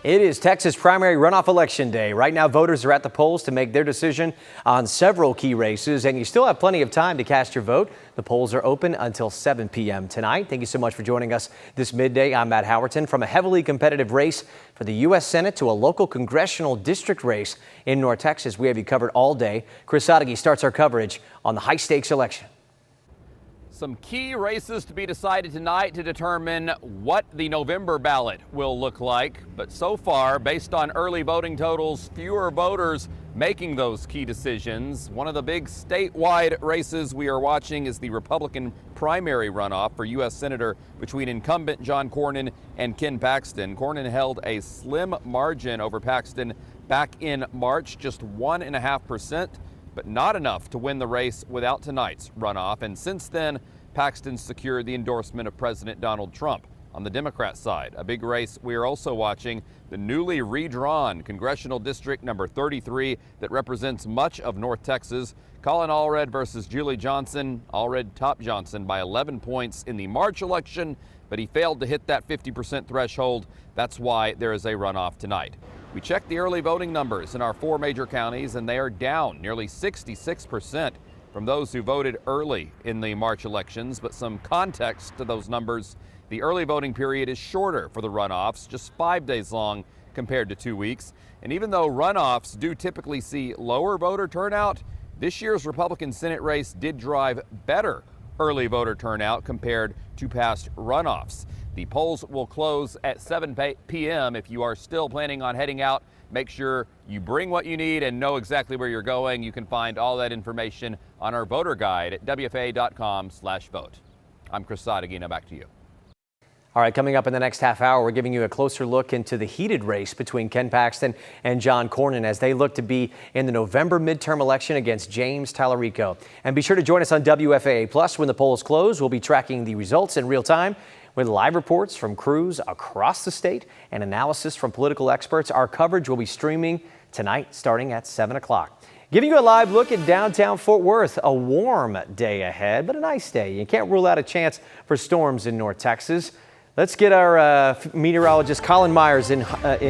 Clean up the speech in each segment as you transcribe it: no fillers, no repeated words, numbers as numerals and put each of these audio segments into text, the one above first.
It is Texas primary runoff election day. Right now, voters are at the polls to make their decision on several key races, and you still have plenty of time to cast your vote. The polls are open until 7 p.m. tonight. Thank you so much for joining us this midday. I'm Matt Howerton. From a heavily competitive race for the U.S. Senate to a local congressional district race in North Texas, we have you covered all day. Chris Sadeghi starts our coverage on the high-stakes election. Some key races to be decided tonight to determine what the November ballot will look like. But so far, based on early voting totals, fewer voters making those key decisions. One of the big statewide races we are watching is the Republican primary runoff for U.S. Senator between incumbent John Cornyn and Ken Paxton. Cornyn held a slim margin over Paxton back in March, just 1.5%. But not enough to win the race without tonight's runoff. And since then, Paxton secured the endorsement of President Donald Trump. On the Democrat side, a big race we are also watching, the newly redrawn congressional district number 33 that represents much of North Texas. Colin Allred versus Julie Johnson. Allred topped Johnson by 11 points in the March election, but he failed to hit that 50% threshold. That's why there is a runoff tonight. We checked the early voting numbers in our 4 major counties, and they are down nearly 66% from those who voted early in the March elections. But some context to those numbers: the early voting period is shorter for the runoffs, just 5 days long compared to 2 weeks. And even though runoffs do typically see lower voter turnout, this year's Republican Senate race did drive better early voter turnout compared to past runoffs. The polls will close at 7 p.m. If you are still planning on heading out, make sure you bring what you need and know exactly where you're going. You can find all that information on our voter guide at wfa.com/vote. I'm Chris Sadeghi. Now back to you. All right, coming up in the next half hour, we're giving you a closer look into the heated race between Ken Paxton and John Cornyn as they look to be in the November midterm election against James Tallarico. And be sure to join us on WFAA Plus when the polls close. We'll be tracking the results in real time with live reports from crews across the state and analysis from political experts. Our coverage will be streaming tonight starting at 7 o'clock. Giving you a live look at downtown Fort Worth. A warm day ahead, but a nice day. You can't rule out a chance for storms in North Texas. Let's get our meteorologist Colin Myers in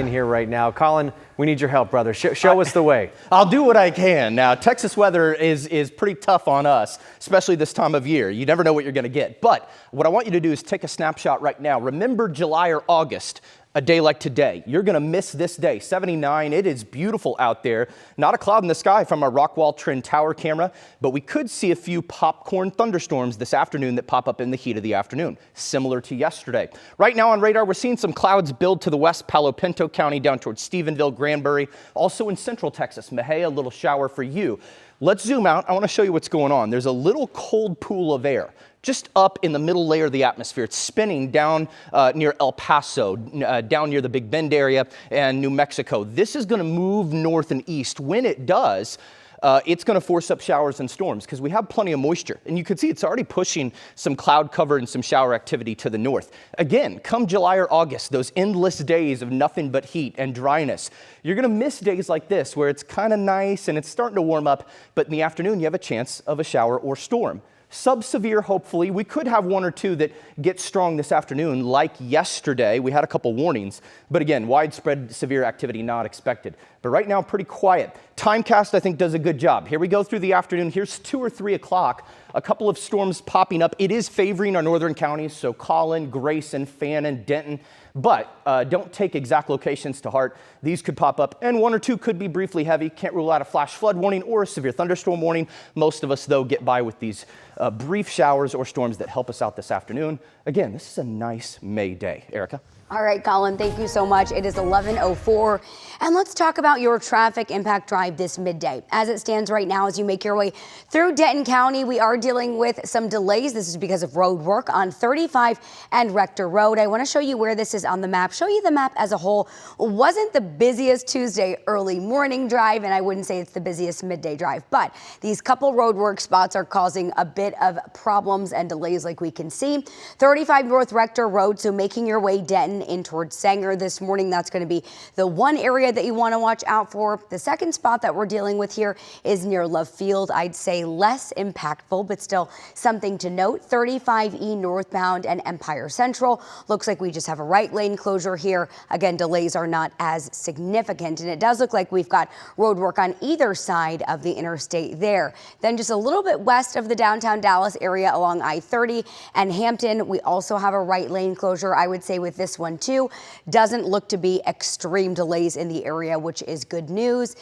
here right now. Colin, we need your help, brother. Show us the way. I'll do what I can. Now, Texas weather is pretty tough on us, especially this time of year. You never know what you're going to get. But what I want you to do is take a snapshot right now. Remember July or August, a day like today. You're going to miss this day. 79. It is beautiful out there. Not a cloud in the sky from our Rockwall Trend Tower camera, but we could see a few popcorn thunderstorms this afternoon that pop up in the heat of the afternoon, similar to yesterday. Right now on radar, we're seeing some clouds build to the west, Palo Pinto County down towards Stephenville, Granbury. Also in central Texas, Mejia, a little shower for you. Let's zoom out. I want to show you what's going on. There's a little cold pool of air just up in the middle layer of the atmosphere. It's spinning down near El Paso, down near the Big Bend area and New Mexico. This is going to move north and east. When it does, it's going to force up showers and storms because we have plenty of moisture. And you can see it's already pushing some cloud cover and some shower activity to the north. Again, come July or August, those endless days of nothing but heat and dryness, you're going to miss days like this where it's kind of nice and it's starting to warm up, but in the afternoon you have a chance of a shower or storm. Sub-severe, hopefully. We could have 1 or 2 that get strong this afternoon, like yesterday. We had a couple warnings, but again, widespread severe activity not expected. But right now, pretty quiet. Timecast, I think, does a good job. Here we go through the afternoon. Here's 2 or 3 o'clock. A couple of storms popping up. It is favoring our northern counties, so Collin, Grayson, Fannin, Denton. But don't take exact locations to heart. These could pop up, and 1 or 2 could be briefly heavy. Can't rule out a flash flood warning or a severe thunderstorm warning. Most of us, though, get by with these brief showers or storms that help us out this afternoon. Again, this is a nice May day. Erica? All right, Colin, thank you so much. It is 11:04, and let's talk about your traffic impact drive this midday. As it stands right now, as you make your way through Denton County, we are dealing with some delays. This is because of road work on 35 and Rector Road. I want to show you where this is on the map, show you the map as a whole. Wasn't the busiest Tuesday early morning drive, and I wouldn't say it's the busiest midday drive, but these couple road work spots are causing a bit of problems and delays like we can see. 35 North Rector Road, so making your way Denton Hampton in towards Sanger this morning. That's going to be the one area that you want to watch out for. The second spot that we're dealing with here is near Love Field. I'd say less impactful, but still something to note. 35E northbound and Empire Central. Looks like we just have a right lane closure here. Again, delays are not as significant, and it does look like we've got road work on either side of the interstate there. Then just a little bit west of the downtown Dallas area along I-30 and Hampton, we also have a right lane closure. I would say with this one too, doesn't look to be extreme delays in the area, which is good news.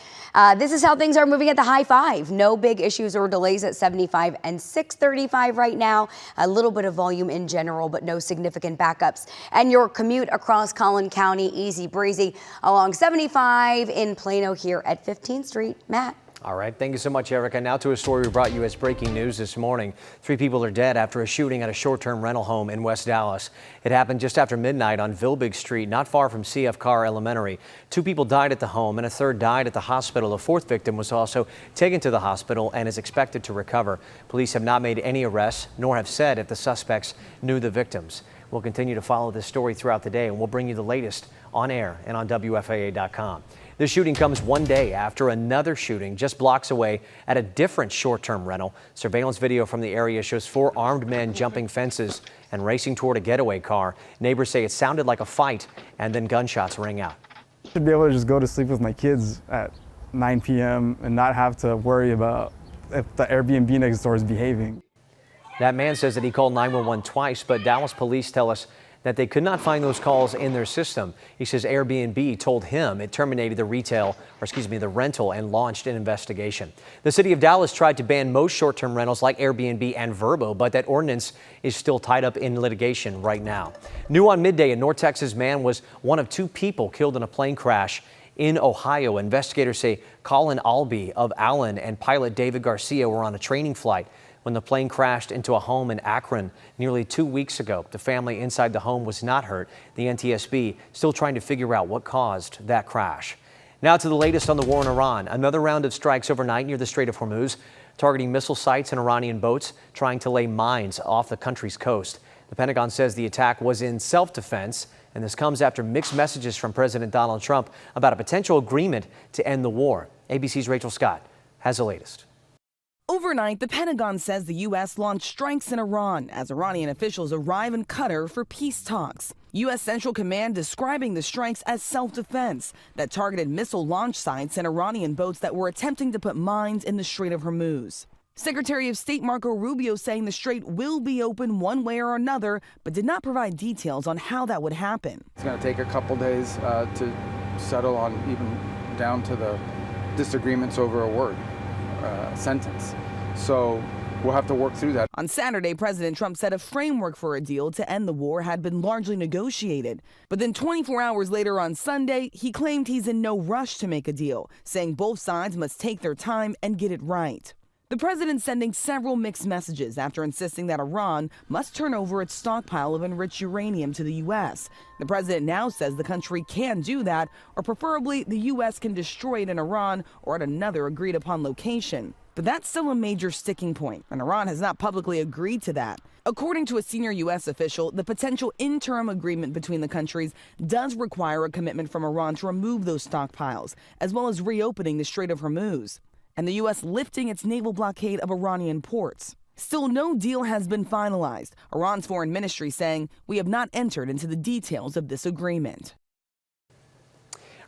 This is how things are moving at the high five. No big issues or delays at 75 and 635 right now. A little bit of volume in general, but no significant backups. And your commute across Collin County, easy breezy along 75 in Plano here at 15th Street. Matt. All right. Thank you so much, Erica. Now to a story we brought you as breaking news this morning. 3 people are dead after a shooting at a short-term rental home in West Dallas. It happened just after midnight on Vilbig Street, not far from CF Carr Elementary. 2 people died at the home and a third died at the hospital. A 4th victim was also taken to the hospital and is expected to recover. Police have not made any arrests, nor have said if the suspects knew the victims. We'll continue to follow this story throughout the day, and we'll bring you the latest on air and on WFAA.com. This shooting comes one day after another shooting just blocks away at a different short-term rental. Surveillance video from the area shows 4 armed men jumping fences and racing toward a getaway car. Neighbors say it sounded like a fight, and then gunshots rang out. I should be able to just go to sleep with my kids at 9 p.m. and not have to worry about if the Airbnb next door is behaving. That man says that he called 911 twice, but Dallas police tell us that they could not find those calls in their system. He says Airbnb told him it terminated the rental and launched an investigation. The city of Dallas tried to ban most short-term rentals like Airbnb and Vrbo, but that ordinance is still tied up in litigation right now. New on midday, a North Texas man was one of 2 people killed in a plane crash in Ohio. Investigators say Colin Albee of Allen and pilot David Garcia were on a training flight when the plane crashed into a home in Akron nearly 2 weeks ago. The family inside the home was not hurt. The NTSB still trying to figure out what caused that crash. Now to the latest on the war in Iran. Another round of strikes overnight near the Strait of Hormuz, targeting missile sites and Iranian boats trying to lay mines off the country's coast. The Pentagon says the attack was in self-defense, and this comes after mixed messages from President Donald Trump about a potential agreement to end the war. ABC's Rachel Scott has the latest. Overnight, the Pentagon says the U.S. launched strikes in Iran as Iranian officials arrive in Qatar for peace talks. U.S. Central Command describing the strikes as self-defense that targeted missile launch sites and Iranian boats that were attempting to put mines in the Strait of Hormuz. Secretary of State Marco Rubio saying the strait will be open one way or another, but did not provide details on how that would happen. It's going to take a couple days to settle on, even down to the disagreements over a word. Sentence. So we'll have to work through that. On Saturday, President Trump said a framework for a deal to end the war had been largely negotiated. But then 24 hours later on Sunday, he claimed he's in no rush to make a deal, saying both sides must take their time and get it right. The president sending several mixed messages after insisting that Iran must turn over its stockpile of enriched uranium to the U.S. The president now says the country can do that, or preferably the U.S. can destroy it in Iran or at another agreed upon location. But that's still a major sticking point, and Iran has not publicly agreed to that. According to a senior U.S. official, the potential interim agreement between the countries does require a commitment from Iran to remove those stockpiles, as well as reopening the Strait of Hormuz, and the U.S. lifting its naval blockade of Iranian ports. Still, no deal has been finalized. Iran's foreign ministry saying, "We have not entered into the details of this agreement."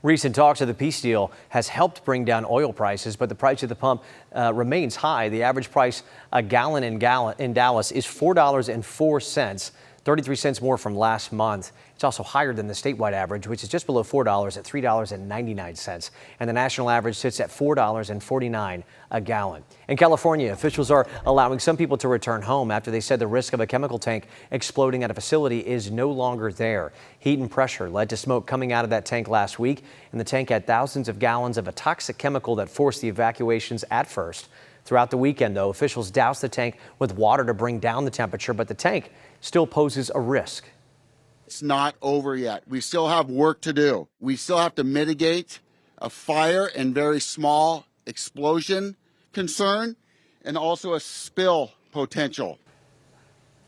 Recent talks of the peace deal has helped bring down oil prices, but the price at the pump remains high. The average price a gallon in Dallas is $4.04, 33 cents more from last month. It's also higher than the statewide average, which is just below $4 at $3.99. And the national average sits at $4.49 a gallon. In California, officials are allowing some people to return home after they said the risk of a chemical tank exploding at a facility is no longer there. Heat and pressure led to smoke coming out of that tank last week, and the tank had thousands of gallons of a toxic chemical that forced the evacuations at first. Throughout the weekend, though, officials doused the tank with water to bring down the temperature, but the tank still poses a risk. It's not over yet. We still have work to do. We still have to mitigate a fire and very small explosion concern, and also a spill potential.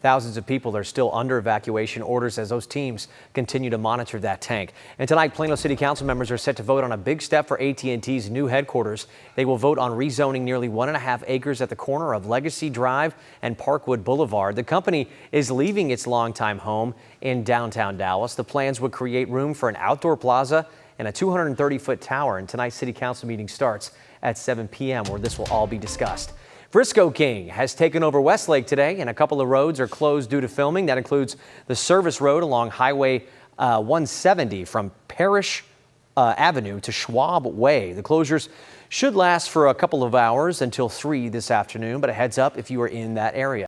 Thousands of people are still under evacuation orders as those teams continue to monitor that tank. And tonight, Plano City Council members are set to vote on a big step for AT&T's new headquarters. They will vote on rezoning nearly 1.5 acres at the corner of Legacy Drive and Parkwood Boulevard. The company is leaving its longtime home in downtown Dallas. The plans would create room for an outdoor plaza and a 230-foot tower. And tonight's City Council meeting starts at 7 p.m. where this will all be discussed. Frisco King has taken over Westlake today, and a couple of roads are closed due to filming. That includes the service road along Highway 170 from Parrish Avenue to Schwab Way. The closures should last for a couple of hours until 3 this afternoon, but a heads up if you are in that area.